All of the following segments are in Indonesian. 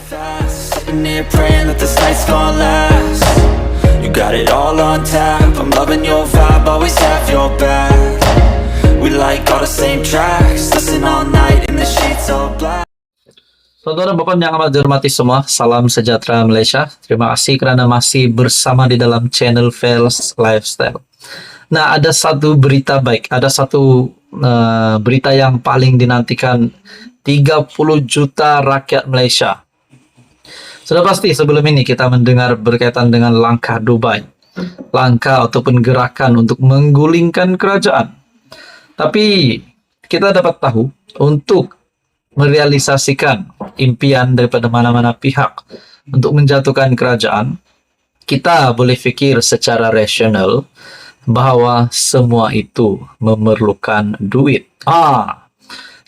fast, sitting here praying that this night's gonna last. You got it all on tap, I'm loving your vibe, always have your back. We like all the same tracks, listen all night in the sheets all black. Saudara Bapak yang amat dihormati semua, salam sejahtera Malaysia. Terima kasih karena masih bersama di dalam channel Fels Lifestyle. Nah, ada satu berita baik, ada satu berita yang paling dinantikan 30 juta rakyat Malaysia. Sudah pasti sebelum ini kita mendengar berkaitan dengan langkah Dubai, langkah ataupun gerakan untuk menggulingkan kerajaan. Tapi kita dapat tahu untuk merealisasikan impian daripada mana-mana pihak untuk menjatuhkan kerajaan, kita boleh fikir secara rasional bahwa semua itu memerlukan duit.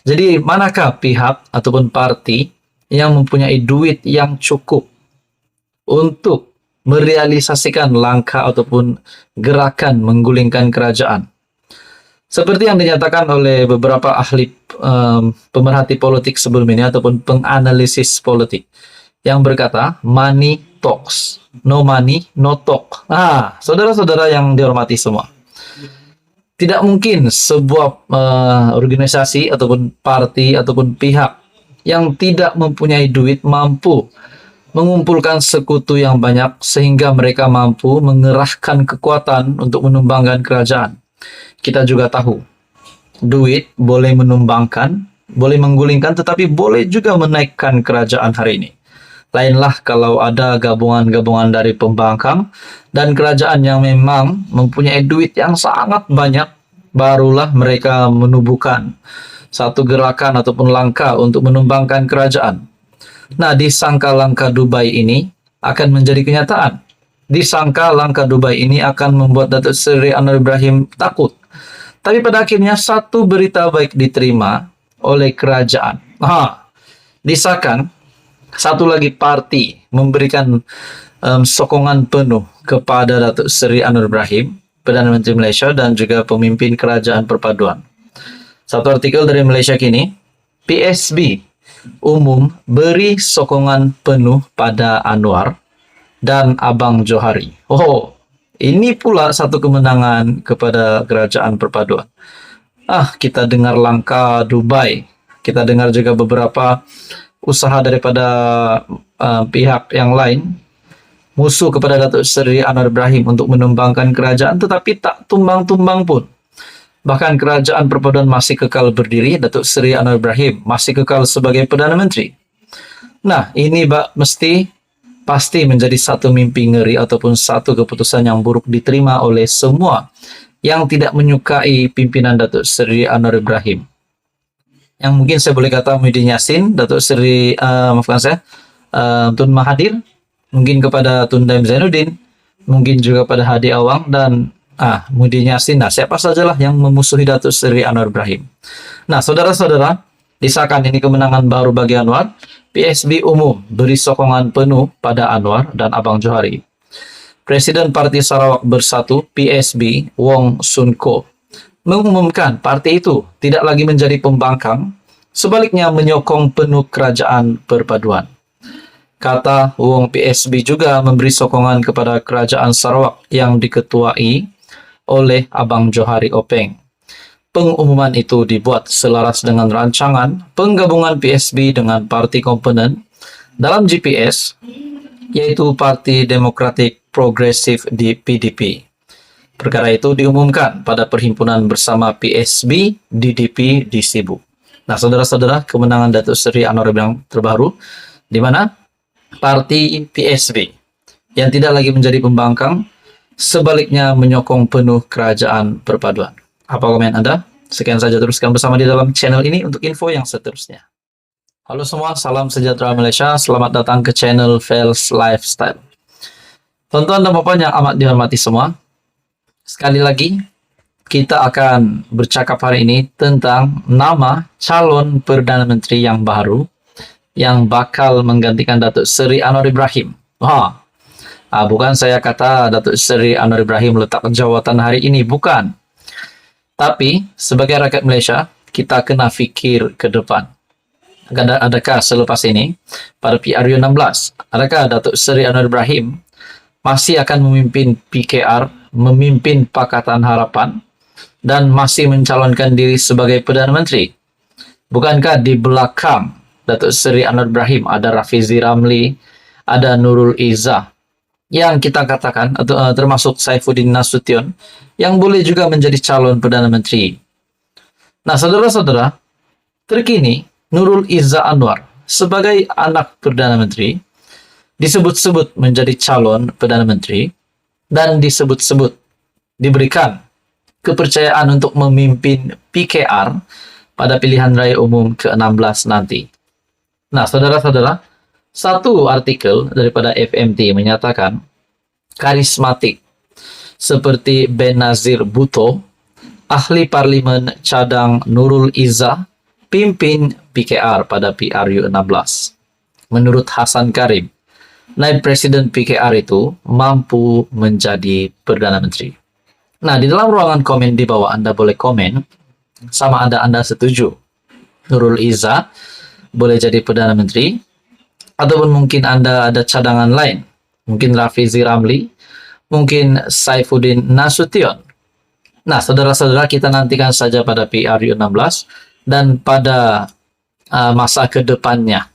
Jadi manakah pihak ataupun parti yang mempunyai duit yang cukup untuk merealisasikan langkah ataupun gerakan menggulingkan kerajaan? Seperti yang dinyatakan oleh beberapa ahli pemerhati politik sebelum ini ataupun penganalisis politik yang berkata, money talks, no money, no talk. Saudara-saudara yang dihormati semua, tidak mungkin sebuah organisasi ataupun parti ataupun pihak yang tidak mempunyai duit mampu mengumpulkan sekutu yang banyak sehingga mereka mampu mengerahkan kekuatan untuk menumbangkan kerajaan. Kita juga tahu, duit boleh menumbangkan, boleh menggulingkan, tetapi boleh juga menaikkan kerajaan hari ini. Lainlah kalau ada gabungan-gabungan dari pembangkang dan kerajaan yang memang mempunyai duit yang sangat banyak, barulah mereka menubuhkan satu gerakan ataupun langkah untuk menumbangkan kerajaan. Nah, disangka langkah Dubai ini akan menjadi kenyataan. Disangka langkah Dubai ini akan membuat Datuk Seri Anwar Ibrahim takut. Tapi pada akhirnya satu berita baik diterima oleh kerajaan. Disahkan satu lagi parti memberikan sokongan penuh kepada Datuk Seri Anwar Ibrahim, Perdana Menteri Malaysia dan juga pemimpin kerajaan perpaduan. Satu artikel dari Malaysia Kini, PSB umum beri sokongan penuh pada Anwar dan Abang Johari. Ini pula satu kemenangan kepada kerajaan perpaduan. Kita dengar langkah Dubai, kita dengar juga beberapa usaha daripada pihak yang lain, musuh kepada Datuk Seri Anwar Ibrahim untuk menumbangkan kerajaan, tetapi tak tumbang-tumbang pun. Bahkan kerajaan perpaduan masih kekal berdiri, Datuk Seri Anwar Ibrahim masih kekal sebagai Perdana Menteri. Nah, ini pasti menjadi satu mimpi ngeri ataupun satu keputusan yang buruk diterima oleh semua yang tidak menyukai pimpinan Datuk Seri Anwar Ibrahim. Yang mungkin saya boleh kata Muhyiddin Yassin, Datuk Seri, Tun Mahathir, mungkin kepada Tun Daim Zainuddin, mungkin juga pada Hadi Awang dan Muhyiddin Yassin. Siapa sajalah yang memusuhi Datuk Seri Anwar Ibrahim. Nah, saudara-saudara, disahkan ini kemenangan baru bagi Anwar. PSB umum beri sokongan penuh pada Anwar dan Abang Johari. Presiden Parti Sarawak Bersatu PSB Wong Sun Ko mengumumkan parti itu tidak lagi menjadi pembangkang, sebaliknya menyokong penuh kerajaan perpaduan. Kata Wong, PSB juga memberi sokongan kepada kerajaan Sarawak yang diketuai oleh Abang Johari Openg. Pengumuman itu dibuat selaras dengan rancangan penggabungan PSB dengan parti komponen dalam GPS, yaitu Parti Demokratik Progresif di PDP. Perkara itu diumumkan pada perhimpunan bersama PSB DDP di Sibu. Nah, saudara-saudara, kemenangan Datuk Seri Anwar Ibrahim terbaru, di mana parti PSB yang tidak lagi menjadi pembangkang, sebaliknya menyokong penuh kerajaan perpaduan. Apa komen Anda? Sekian saja, teruskan bersama di dalam channel ini untuk info yang seterusnya. Halo semua, salam sejahtera Malaysia. Selamat datang ke channel Fels Lifestyle. Tonton dan Bapak yang amat dihormati semua, sekali lagi kita akan bercakap hari ini tentang nama calon Perdana Menteri yang baru yang bakal menggantikan Datuk Seri Anwar Ibrahim. Bukan saya kata Datuk Seri Anwar Ibrahim letak jawatan hari ini, bukan. Tapi sebagai rakyat Malaysia, kita kena fikir ke depan. Adakah selepas ini pada PRU 16, adakah Datuk Seri Anwar Ibrahim masih akan memimpin PKR, memimpin Pakatan Harapan, dan masih mencalonkan diri sebagai Perdana Menteri? Bukankah di belakang Datuk Seri Anwar Ibrahim ada Rafizi Ramli, ada Nurul Izzah, yang kita katakan atau termasuk Saifuddin Nasution yang boleh juga menjadi calon Perdana Menteri. Nah, saudara-saudara, terkini Nurul Izzah Anwar sebagai anak Perdana Menteri disebut-sebut menjadi calon Perdana Menteri dan disebut-sebut diberikan kepercayaan untuk memimpin PKR pada pilihan raya umum ke-16 nanti. Nah, saudara-saudara, satu artikel daripada FMT menyatakan karismatik seperti Benazir Bhutto, ahli parlimen cadang Nurul Izzah, pimpin PKR pada PRU 16. Menurut Hasan Karim, naib presiden PKR itu mampu menjadi Perdana Menteri. Nah, di dalam ruangan komen di bawah Anda boleh komen sama Anda setuju Nurul Izzah boleh jadi Perdana Menteri, ataupun mungkin Anda ada cadangan lain, mungkin Rafizi Ramli, mungkin Saifuddin Nasution. Nah, saudara-saudara, kita nantikan saja pada PRU 16 dan pada masa ke depannya,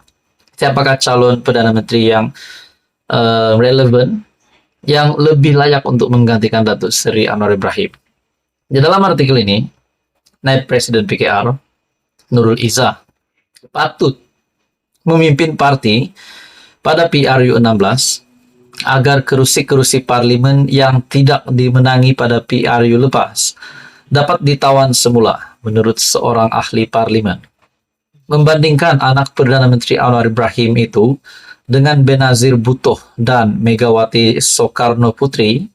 siapakah calon Perdana Menteri yang relevan, yang lebih layak untuk menggantikan Datuk Seri Anwar Ibrahim. Di dalam artikel ini, naib presiden PKR Nurul Izzah patut memimpin parti pada PRU 16 agar kerusi-kerusi parlimen yang tidak dimenangi pada PRU lepas dapat ditawan semula menurut seorang ahli parlimen. Membandingkan anak Perdana Menteri Anwar Ibrahim itu dengan Benazir Bhutto dan Megawati Soekarno Putri,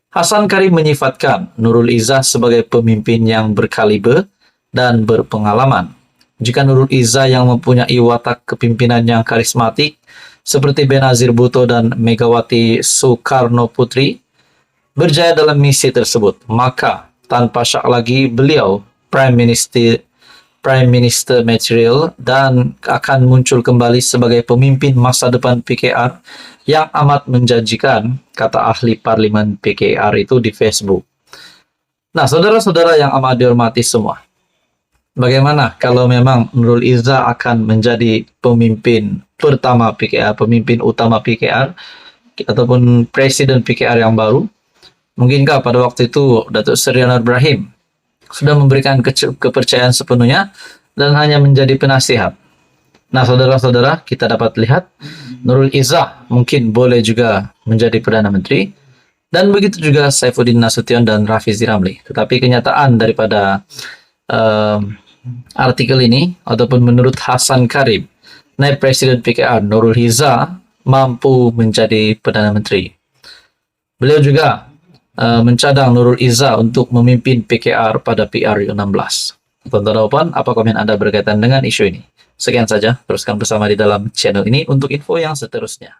Hasan Karim menyifatkan Nurul Izzah sebagai pemimpin yang berkaliber dan berpengalaman. Jika Nurul Izzah yang mempunyai watak kepimpinan yang karismatik seperti Benazir Bhutto dan Megawati Soekarno Putri berjaya dalam misi tersebut, maka tanpa syak lagi beliau Prime Minister material dan akan muncul kembali sebagai pemimpin masa depan PKR yang amat menjanjikan, kata ahli parlimen PKR itu di Facebook. Nah, saudara-saudara yang amat dihormati semua, bagaimana kalau memang Nurul Izzah akan menjadi pemimpin pertama PKR, pemimpin utama PKR, ataupun presiden PKR yang baru? Mungkinkah pada waktu itu Datuk Seri Anwar Ibrahim sudah memberikan kepercayaan sepenuhnya dan hanya menjadi penasihat? Nah, saudara-saudara, kita dapat lihat Nurul Izzah mungkin boleh juga menjadi Perdana Menteri, dan begitu juga Saifuddin Nasution dan Rafizi Ramli. Tetapi kenyataan daripada artikel ini, ataupun menurut Hasan Karim, naib presiden PKR Nurul Izzah mampu menjadi Perdana Menteri. Beliau juga mencadang Nurul Izzah untuk memimpin PKR pada PRU 16. Tonton apa komen Anda berkaitan dengan isu ini? Sekian saja, teruskan bersama di dalam channel ini untuk info yang seterusnya.